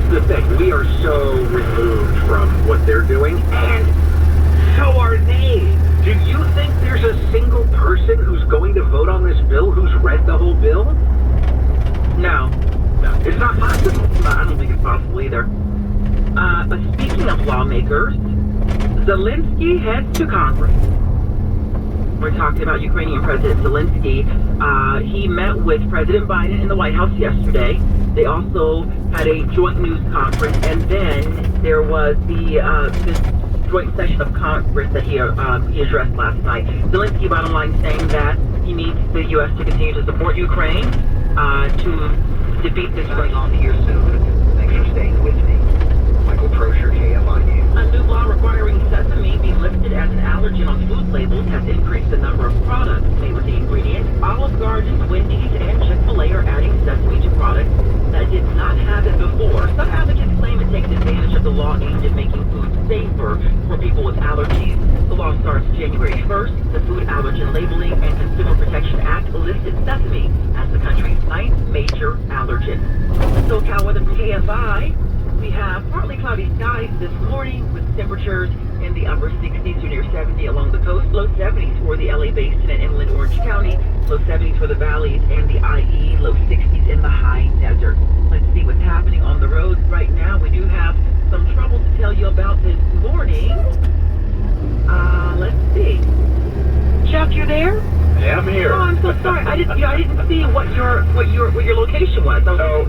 that's the thing. We are so removed from what they're doing, and so are they. Do you think there's a single person who's going to vote on this bill who's read the whole bill? No. No, it's not possible. I don't think it's possible either. But speaking of lawmakers, Zelensky heads to Congress. We're talking about Ukrainian President Zelensky. He met with President Biden in the White House yesterday. They also had a joint news conference, and then there was this joint session of Congress that he addressed last night. Zelensky, bottom line, saying that he needs the U.S. to continue to support Ukraine to defeat this Russian. See you soon. Thanks for staying with me. Michael Prosher, KFI News. A new law requiring sesame be listed as an allergen on food labels has increased the number of products made with the ingredient. Olive Garden, Wendy's, and Chick-fil-A are adding sesame to products that did not have it before. Some advocates claim it takes advantage of the law aimed at making food safer for people with allergies. The law starts January 1st. The Food Allergen Labeling and Consumer Protection Act listed sesame as the country's 9th major allergen. SoCal weather from KFI. We have partly cloudy skies this morning with temperatures in the upper 60s to near 70 along the coast, low 70s for the LA Basin and inland Orange County, low 70s for the valleys and the IE, low 60s in the high desert. Let's see what's happening on the roads right now. We do have some trouble to tell you about this morning. Let's see. Chuck, you there? Yeah, I'm here. Oh, I'm so sorry. I didn't see what your location was. Well,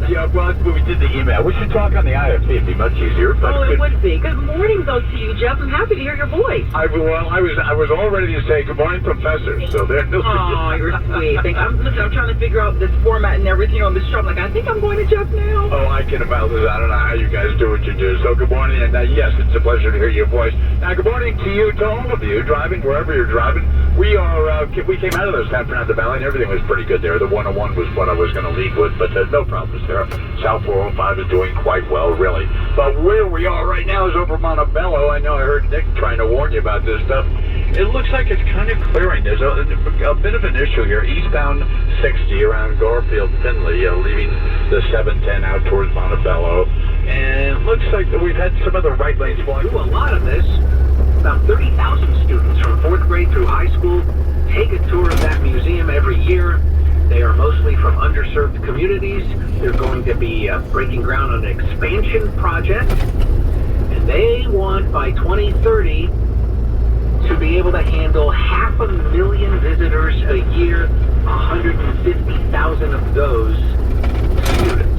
we did the email. We should talk on the IFC. It'd be much easier. But it would be. Good morning, though, to you, Jeff. I'm happy to hear your voice. I was all ready to say good morning, Professor. So there. Oh, you're sweet. I'm trying to figure out this format and everything on this show. I'm like, I think I'm going to Jeff now. Oh, I can about this. I don't know how you guys do what you do. So good morning, and yes, it's a pleasure to hear your voice. Now, good morning to you, to all of you driving wherever you're driving. We came out of the San Fernando Valley, and everything was pretty good there. The 101 was what I was going to lead with, but no problems there. South 405 is doing quite well, really. But where we are right now is over Montebello. I know I heard Nick trying to warn you about this stuff. It looks like it's kind of clearing. There's a bit of an issue here. Eastbound 60 around Garfield, Finley, leaving the 710 out towards Montebello. And it looks like we've had some of the right lanes blocking. Do a lot of this. About 30,000 students from 4th grade through high school take a tour of that museum every year. They are mostly from underserved communities. They're going to be breaking ground on an expansion project. And they want, by 2030, to be able to handle 500,000 visitors a year, 150,000 of those students.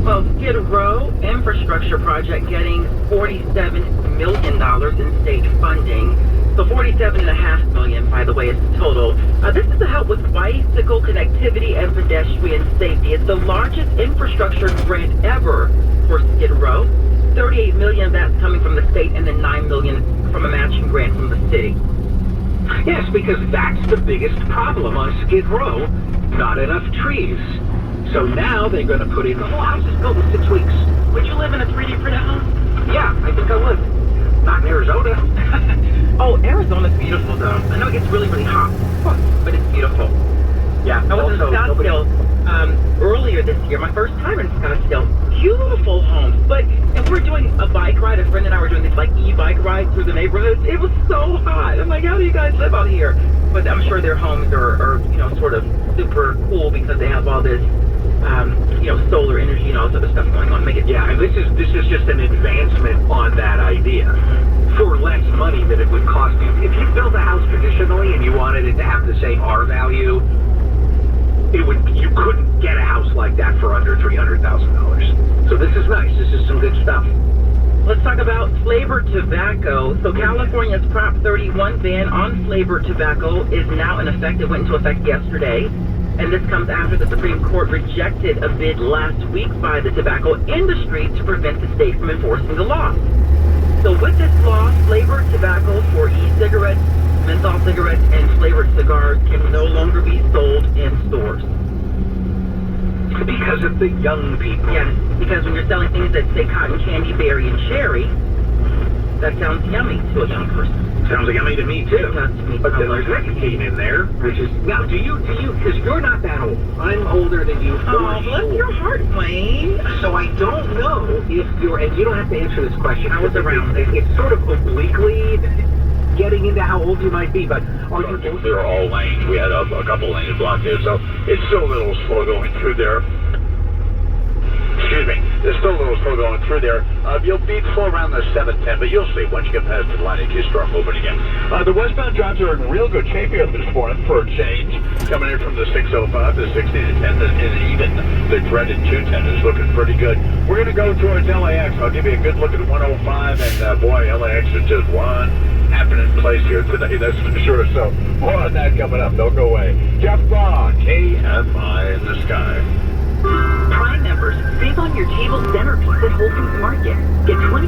Well, Skid Row infrastructure project getting $47 million in state funding. So $47.5 million, by the way, is the total. This is to help with bicycle connectivity and pedestrian safety. It's the largest infrastructure grant ever for Skid Row. $38 million of that's coming from the state, and then $9 million from a matching grant from the city. Yes, because that's the biggest problem on Skid Row. Not enough trees. So now they're going to put in, the whole house is built in 6 weeks. Would you live in a 3D printed home? Yeah, I think I would. Not in Arizona. Oh, Arizona's beautiful, though. I know it gets really, really hot, but it's beautiful. Yeah, I was in Scottsdale earlier this year, my first time in Scottsdale. Beautiful homes, but if we're doing a bike ride, a friend and I were doing this like e-bike ride through the neighborhoods. It was so hot. I'm like, how do you guys live out here? But I'm sure their homes are sort of super cool because they have all this, solar energy and all this other stuff going on. Make it and this is just an advancement on that idea. For less money than it would cost you. If you built a house traditionally and you wanted it to have the same R value, you couldn't get a house like that for under $300,000. So this is nice. This is some good stuff. Let's talk about flavored tobacco. So California's Prop 31 ban on flavored tobacco is now in effect. It went into effect yesterday. And this comes after the Supreme Court rejected a bid last week by the tobacco industry to prevent the state from enforcing the law. So with this law, flavored tobacco for e-cigarettes, menthol cigarettes, and flavored cigars can no longer be sold in stores. Because of the young people. Yes, because when you're selling things that say cotton candy, berry, and cherry, that sounds yummy to a young person. Sounds like yummy to me too. It does to me. But then there's nicotine in there, which is now. Do you? Because you're not that old. I'm older than you. Oh, bless your heart, Wayne. So I don't know if you're, and you don't have to answer this question. I was around it. It's sort of obliquely getting into how old you might be, but are you? They're all lanes. We had a couple lanes blocked here, so it's still a little slow going through there. Excuse me. It's still a little slow going through there. You'll be slow around the 710, but you'll see once you get past the line, you start moving again. The westbound drives are in real good shape here this morning for a change. Coming in from the 605 to 60 to 10, and even the dreaded 210 is looking pretty good. We're going to go towards LAX. I'll give you a good look at 105, and boy, LAX is just one happening place here today, that's for sure. So more on that coming up. Don't go away. Jeff Bond, KFI in the sky. Prime members, save on your table centerpiece at Whole Foods Market. Get 20...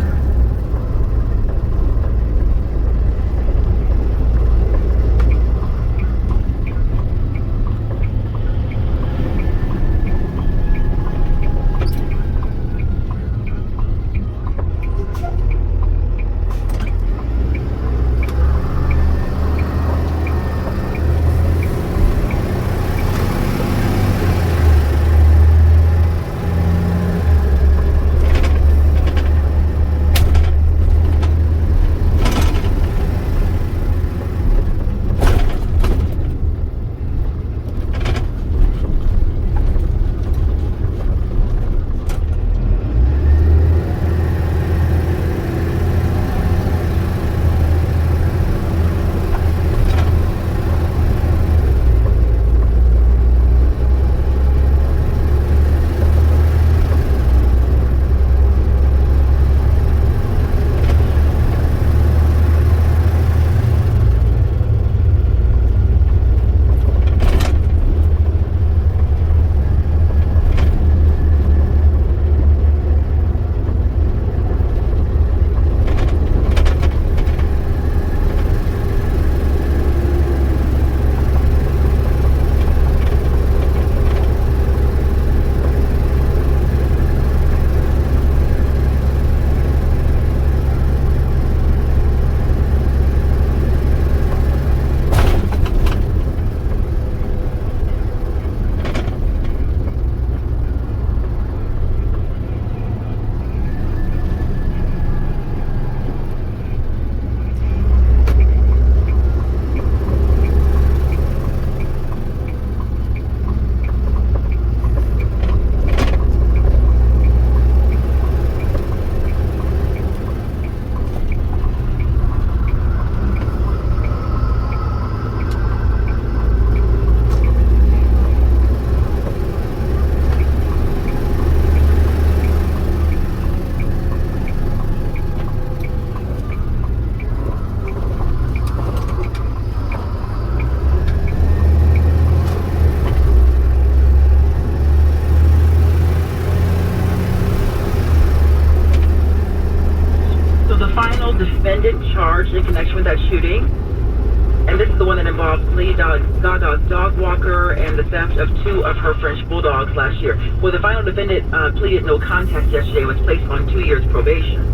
Defendant charged in connection with that shooting, and this is the one that involves Gaga's dog walker and the theft of 2 of her French bulldogs last year. Well, the final defendant pleaded no contest yesterday and was placed on 2 years probation.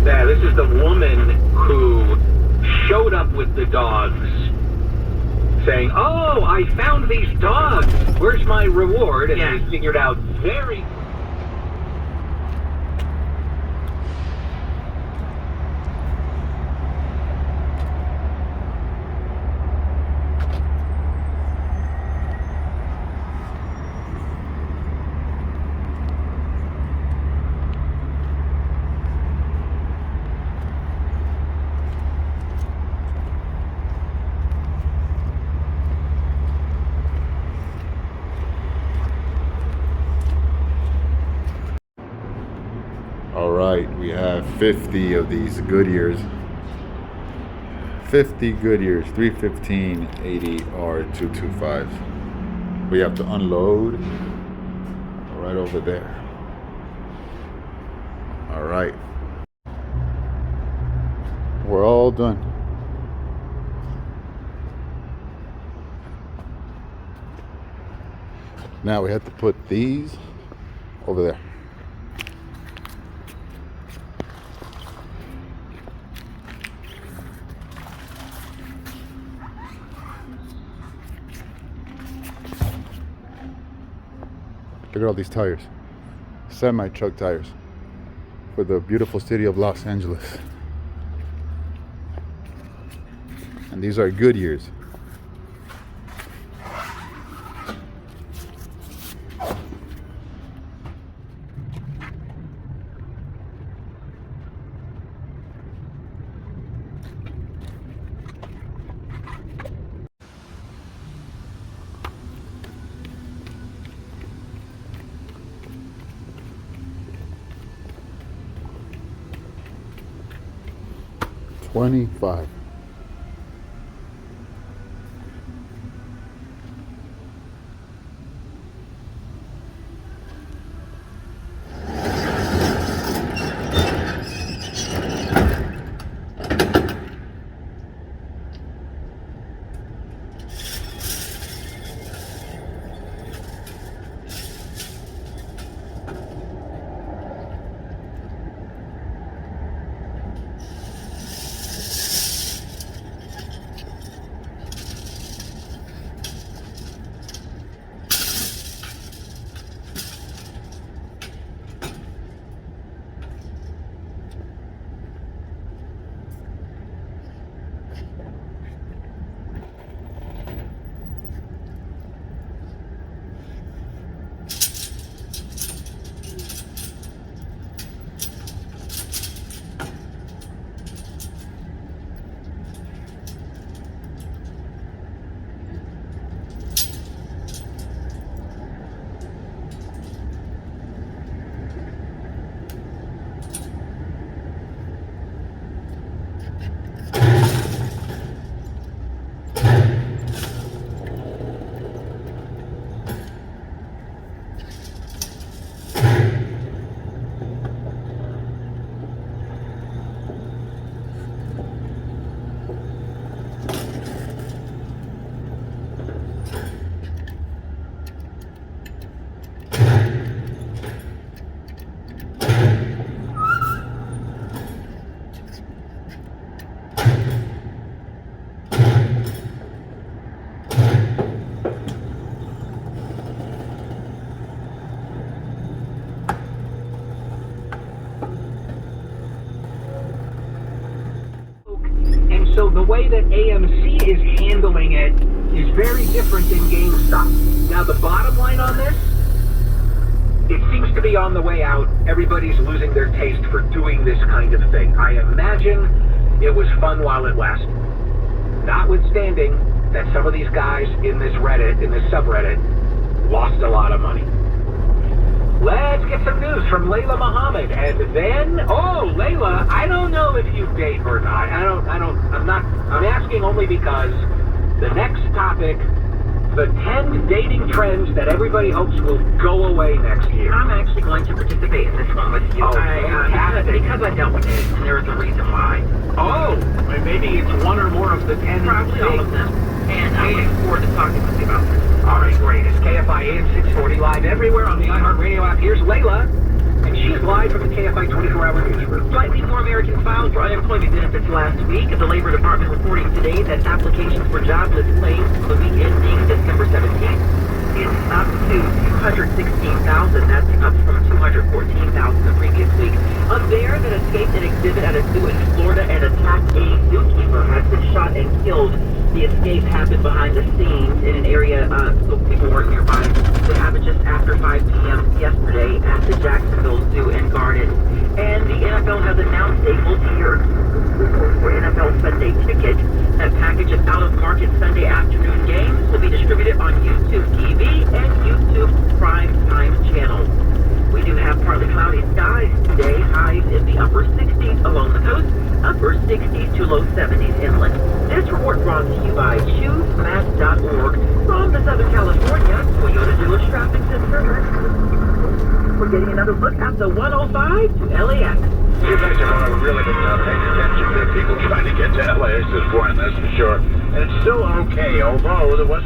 Yeah, this is the woman who showed up with the dogs, saying, "Oh, I found these dogs. Where's my reward?" And they figured out very. All right, we have 50 of these Goodyears. 50 Goodyears 315 80R225s. We have to unload right over there. All right. We're all done. Now we have to put these over there. Look at all these tires. Semi-truck tires for the beautiful city of Los Angeles. And these are Goodyears. $25. So the way that AMC is handling it is very different than GameStop. Now the bottom line on this, it seems to be on the way out. Everybody's losing their taste for doing this kind of thing. I imagine it was fun while it lasted. Notwithstanding that some of these guys in this Reddit, in this subreddit, lost a lot of money. Let's get some news from Layla Muhammad, and then, oh, Layla, I don't know if you date or not. I'm asking only because the next topic, the 10 dating trends that everybody hopes will go away next year. I'm actually going to participate in this one with you. Oh, fantastic. Because I dealt with it, and there is a reason why. Oh, maybe it's one or more of the 10 Probably all of them. And I'm looking forward to talking with you about this. All right, great. It's KFI AM 640 live everywhere on the iHeartRadio app. Here's Layla, and she's live from the KFI 24-hour newsroom. Slightly more Americans filed for unemployment benefits last week. The Labor Department reporting today that applications for jobless claims for the week ending December 17th is up to 216,000. That's up from 214,000 the previous week. A bear that escaped an exhibit at a zoo in Florida and attacked a zookeeper has been shot and killed. The escape happened behind the scenes in an area, so people weren't nearby. It happened just after 5 p.m. yesterday at the Jacksonville Zoo and Garden. And the NFL has announced a multi-year for NFL Sunday Ticket. That package of out-of-market Sunday afternoon games will be distributed on YouTube TV and YouTube Prime Time channels. We do have partly cloudy skies today, highs in the upper 60s along the coast, upper 60s to low 70s inland. This report brought to you by ChooseMass.org from the Southern California Toyota Dealer Traffic Center. We're getting another look at the 105 to LAX. You guys are really going to pay attention to people trying to get to LAX this morning, that's for sure. And it's still okay, although there was...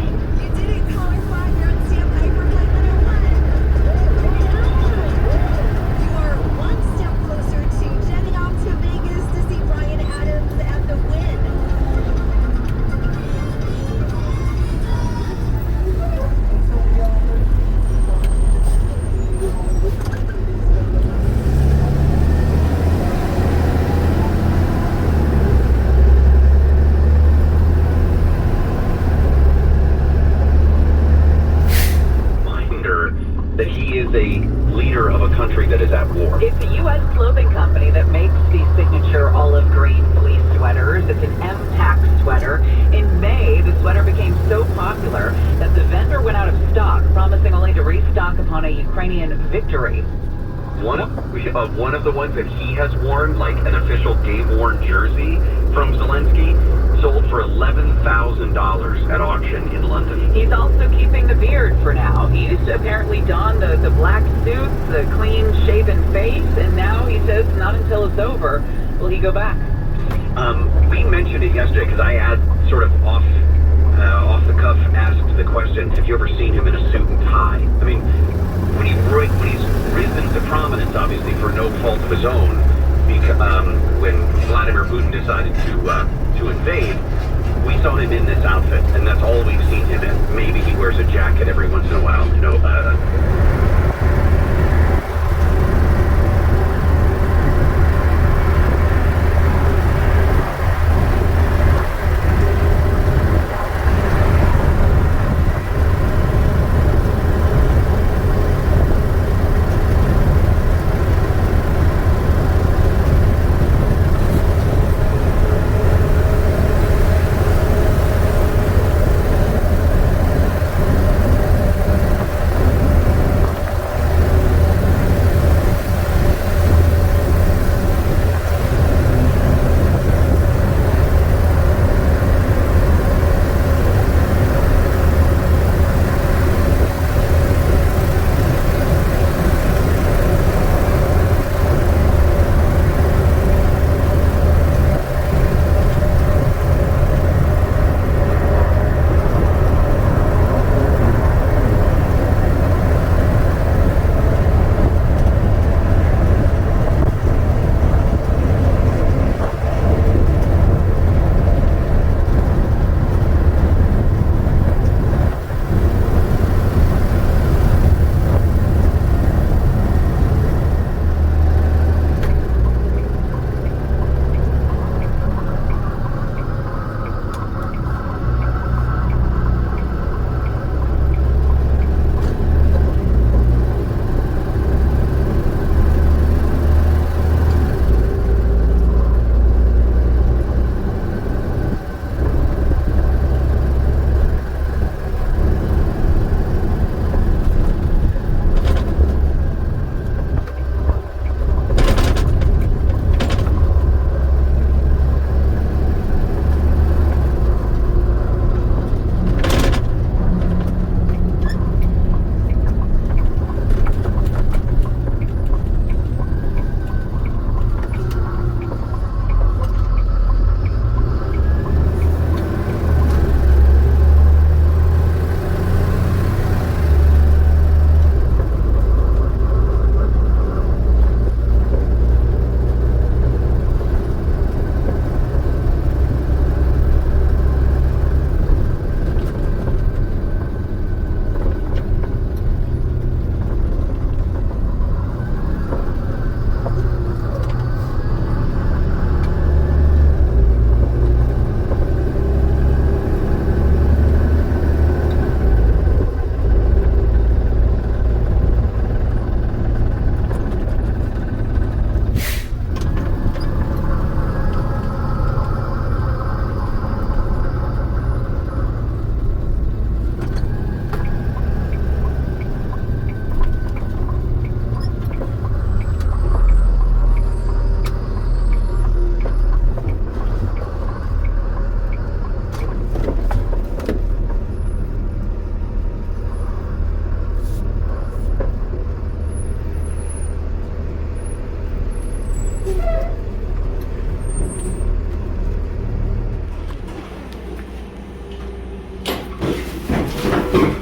You did it, caller 5. You're on standby for flight 101. You are one step closer to jetting off to Vegas to see Bryan Adams at the Wynn. Reminder that he is a leader of a country that is at war. It's a U.S. clothing company that makes the signature olive green fleece sweaters. It's an M-Tax sweater. In May, the sweater became so popular that the vendor went out of stock, promising only to restock upon a Ukrainian victory. One of the ones that he has worn, like an official game-worn jersey from Zelensky, sold for $11,000 at auction in London. He's also keeping the beard for now. He used to apparently don the black suits, the clean-shaven face, and now he says not until it's over will he go back. We mentioned it yesterday because I had sort of off the cuff asked the question, have you ever seen him in a suit and tie? I mean, when he's risen to prominence, obviously, for no fault of his own, when Vladimir Putin decided to invade, we saw him in this outfit, and that's all we've seen him in. Maybe he wears a jacket every once in a while, you know. Bye.